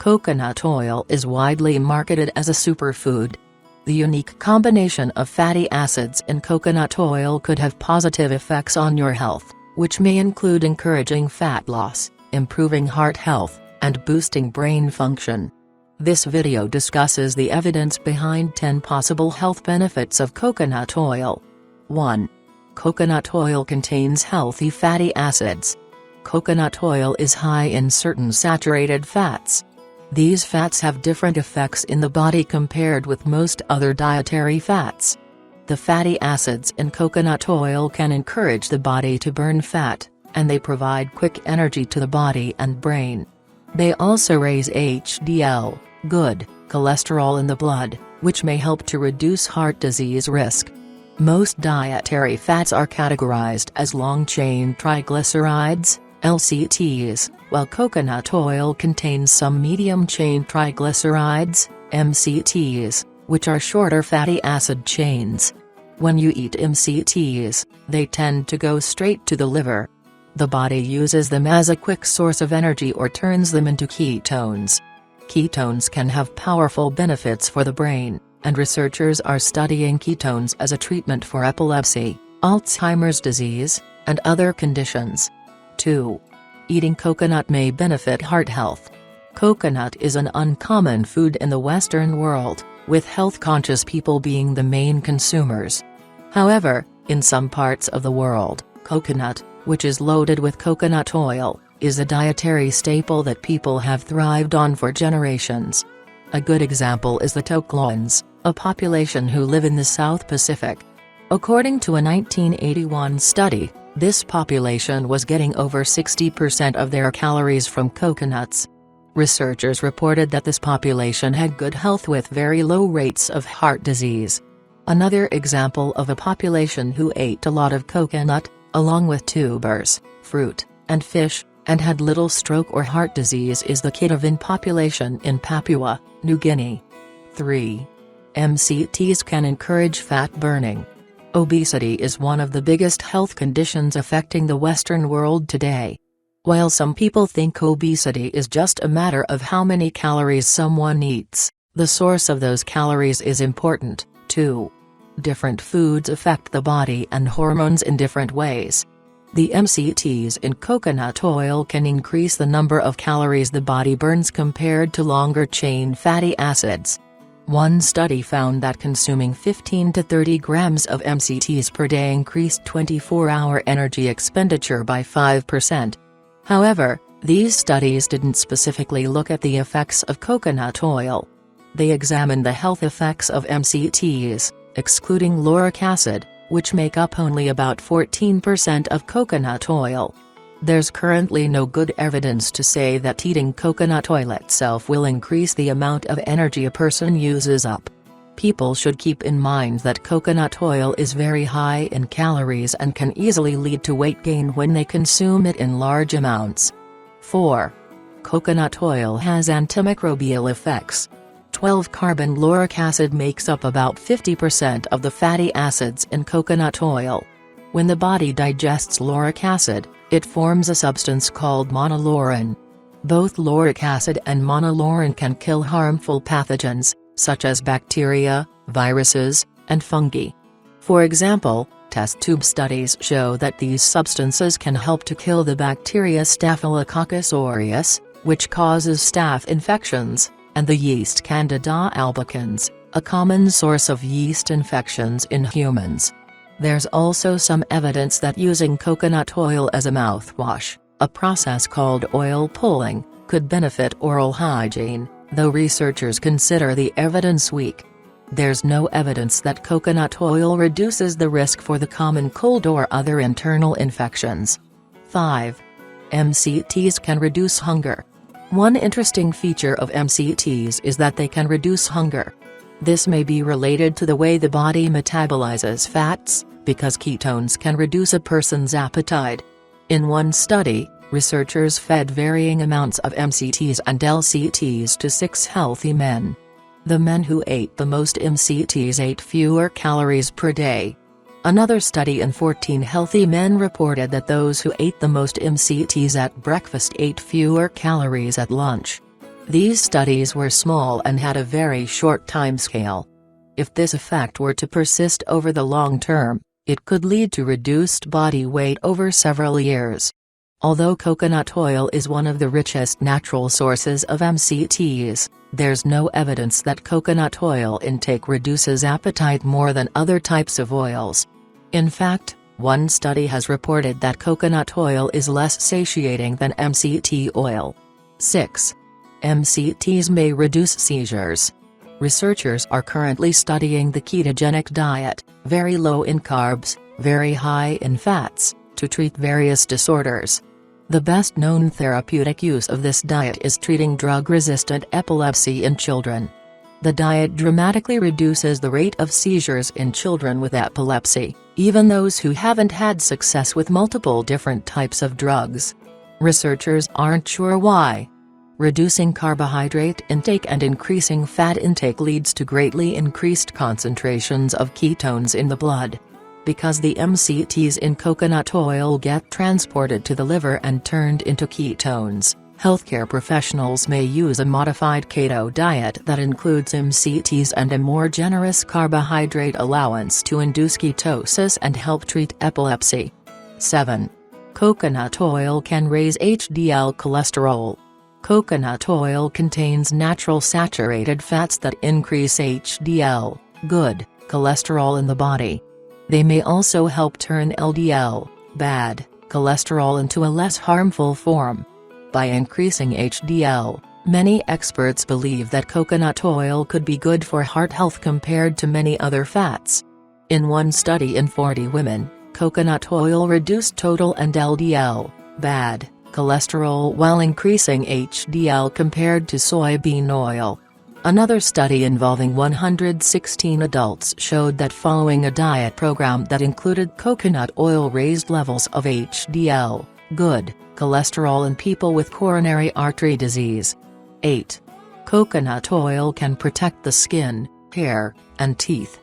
Coconut oil is widely marketed as a superfood. The unique combination of fatty acids in coconut oil could have positive effects on your health, which may include encouraging fat loss, improving heart health, and boosting brain function. This video discusses the evidence behind 10 possible health benefits of coconut oil. 1. Coconut oil contains healthy fatty acids. Coconut oil is high in certain saturated fats. These fats have different effects in the body compared with most other dietary fats. The fatty acids in coconut oil can encourage the body to burn fat, and they provide quick energy to the body and brain. They also raise HDL, good cholesterol in the blood, which may help to reduce heart disease risk. Most dietary fats are categorized as long-chain triglycerides, LCTs, while coconut oil contains some medium-chain triglycerides, MCTs, which are shorter fatty acid chains. When you eat MCTs, they tend to go straight to the liver. The body uses them as a quick source of energy or turns them into ketones. Ketones can have powerful benefits for the brain, and researchers are studying ketones as a treatment for epilepsy, Alzheimer's disease, and other conditions. 2. Eating coconut may benefit heart health. Coconut is an uncommon food in the Western world, with health-conscious people being the main consumers. However, in some parts of the world, coconut, which is loaded with coconut oil, is a dietary staple that people have thrived on for generations. A good example is the Tocloans, a population who live in the South Pacific. According to a 1981 study, this population was getting over 60% of their calories from coconuts. Researchers reported that this population had good health with very low rates of heart disease. Another example of a population who ate a lot of coconut, along with tubers, fruit, and fish, and had little stroke or heart disease is the Kitavan population in Papua New Guinea. 3. MCTs can encourage fat burning. Obesity is one of the biggest health conditions affecting the Western world today. While some people think obesity is just a matter of how many calories someone eats, the source of those calories is important, too. Different foods affect the body and hormones in different ways. The MCTs in coconut oil can increase the number of calories the body burns compared to longer-chain fatty acids. One study found that consuming 15 to 30 grams of MCTs per day increased 24-hour energy expenditure by 5%. However, these studies didn't specifically look at the effects of coconut oil. They examined the health effects of MCTs, excluding lauric acid, which make up only about 14% of coconut oil. There's currently no good evidence to say that eating coconut oil itself will increase the amount of energy a person uses up. People should keep in mind that coconut oil is very high in calories and can easily lead to weight gain when they consume it in large amounts. 4. Coconut oil has antimicrobial effects. 12-carbon lauric acid makes up about 50% of the fatty acids in coconut oil. When the body digests lauric acid, it forms a substance called monolaurin. Both lauric acid and monolaurin can kill harmful pathogens, such as bacteria, viruses, and fungi. For example, test tube studies show that these substances can help to kill the bacteria Staphylococcus aureus, which causes staph infections, and the yeast Candida albicans, a common source of yeast infections in humans. There's also some evidence that using coconut oil as a mouthwash, a process called oil pulling, could benefit oral hygiene, though researchers consider the evidence weak. There's no evidence that coconut oil reduces the risk for the common cold or other internal infections. 5. MCTs can reduce hunger. One interesting feature of MCTs is that they can reduce hunger. This may be related to the way the body metabolizes fats, because ketones can reduce a person's appetite. In one study, researchers fed varying amounts of MCTs and LCTs to 6 healthy men. The men who ate the most MCTs ate fewer calories per day. Another study in 14 healthy men reported that those who ate the most MCTs at breakfast ate fewer calories at lunch. These studies were small and had a very short timescale. If this effect were to persist over the long term, it could lead to reduced body weight over several years. Although coconut oil is one of the richest natural sources of MCTs, there's no evidence that coconut oil intake reduces appetite more than other types of oils. In fact, one study has reported that coconut oil is less satiating than MCT oil. 6. MCTs may reduce seizures. Researchers are currently studying the ketogenic diet, very low in carbs, very high in fats, to treat various disorders. The best-known therapeutic use of this diet is treating drug-resistant epilepsy in children. The diet dramatically reduces the rate of seizures in children with epilepsy, even those who haven't had success with multiple different types of drugs. Researchers aren't sure why. Reducing carbohydrate intake and increasing fat intake leads to greatly increased concentrations of ketones in the blood. Because the MCTs in coconut oil get transported to the liver and turned into ketones, healthcare professionals may use a modified keto diet that includes MCTs and a more generous carbohydrate allowance to induce ketosis and help treat epilepsy. 7. Coconut oil can raise HDL cholesterol. Coconut oil contains natural saturated fats that increase HDL, good, cholesterol in the body. They may also help turn LDL, bad, cholesterol into a less harmful form. By increasing HDL, many experts believe that coconut oil could be good for heart health compared to many other fats. In one study in 40 women, coconut oil reduced total and LDL, bad, cholesterol while increasing HDL compared to soybean oil. Another study involving 116 adults showed that following a diet program that included coconut oil raised levels of HDL, good, cholesterol in people with coronary artery disease. 8. Coconut oil can protect the skin, hair, and teeth.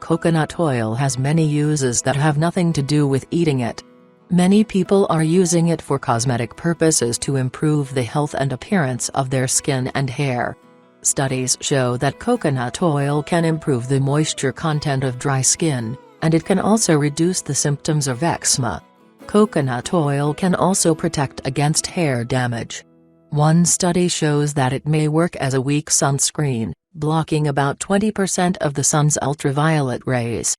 Coconut oil has many uses that have nothing to do with eating it. Many people are using it for cosmetic purposes to improve the health and appearance of their skin and hair. Studies show that coconut oil can improve the moisture content of dry skin, and it can also reduce the symptoms of eczema. Coconut oil can also protect against hair damage. One study shows that it may work as a weak sunscreen, blocking about 20% of the sun's ultraviolet rays.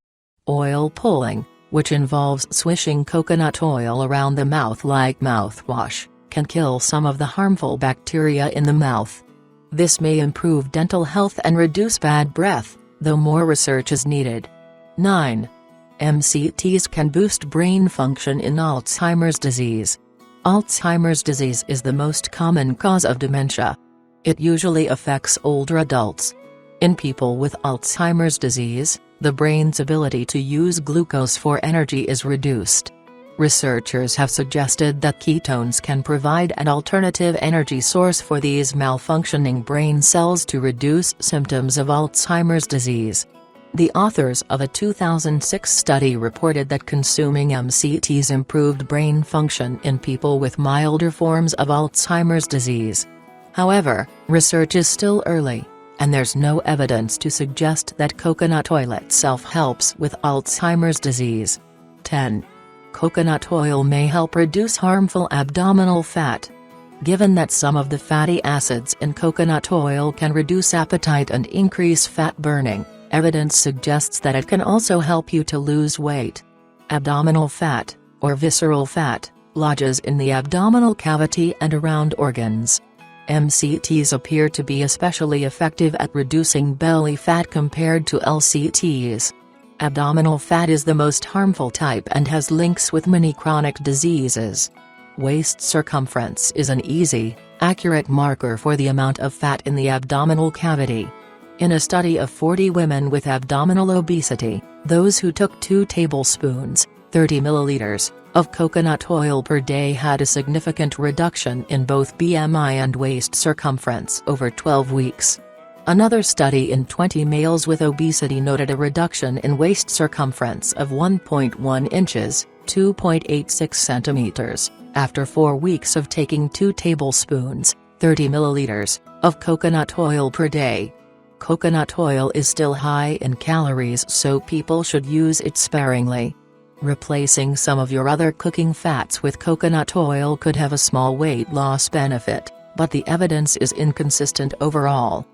Oil pulling, which involves swishing coconut oil around the mouth like mouthwash, can kill some of the harmful bacteria in the mouth. This may improve dental health and reduce bad breath, though more research is needed. 9. MCTs can boost brain function in Alzheimer's disease. Alzheimer's disease is the most common cause of dementia. It usually affects older adults. In people with Alzheimer's disease, the brain's ability to use glucose for energy is reduced. Researchers have suggested that ketones can provide an alternative energy source for these malfunctioning brain cells to reduce symptoms of Alzheimer's disease. The authors of a 2006 study reported that consuming MCTs improved brain function in people with milder forms of Alzheimer's disease. However, research is still early, and there's no evidence to suggest that coconut oil itself helps with Alzheimer's disease. 10. Coconut oil may help reduce harmful abdominal fat. Given that some of the fatty acids in coconut oil can reduce appetite and increase fat burning, evidence suggests that it can also help you to lose weight. Abdominal fat, or visceral fat, lodges in the abdominal cavity and around organs. MCTs appear to be especially effective at reducing belly fat compared to LCTs. Abdominal fat is the most harmful type and has links with many chronic diseases. Waist circumference is an easy, accurate marker for the amount of fat in the abdominal cavity. In a study of 40 women with abdominal obesity, those who took 2 tablespoons, 30 milliliters, of coconut oil per day had a significant reduction in both BMI and waist circumference over 12 weeks. Another study in 20 males with obesity noted a reduction in waist circumference of 1.1 inches, 2.86 centimeters, after 4 weeks of taking 2 tablespoons, 30 milliliters, of coconut oil per day. Coconut oil is still high in calories, so people should use it sparingly. Replacing some of your other cooking fats with coconut oil could have a small weight loss benefit, but the evidence is inconsistent overall.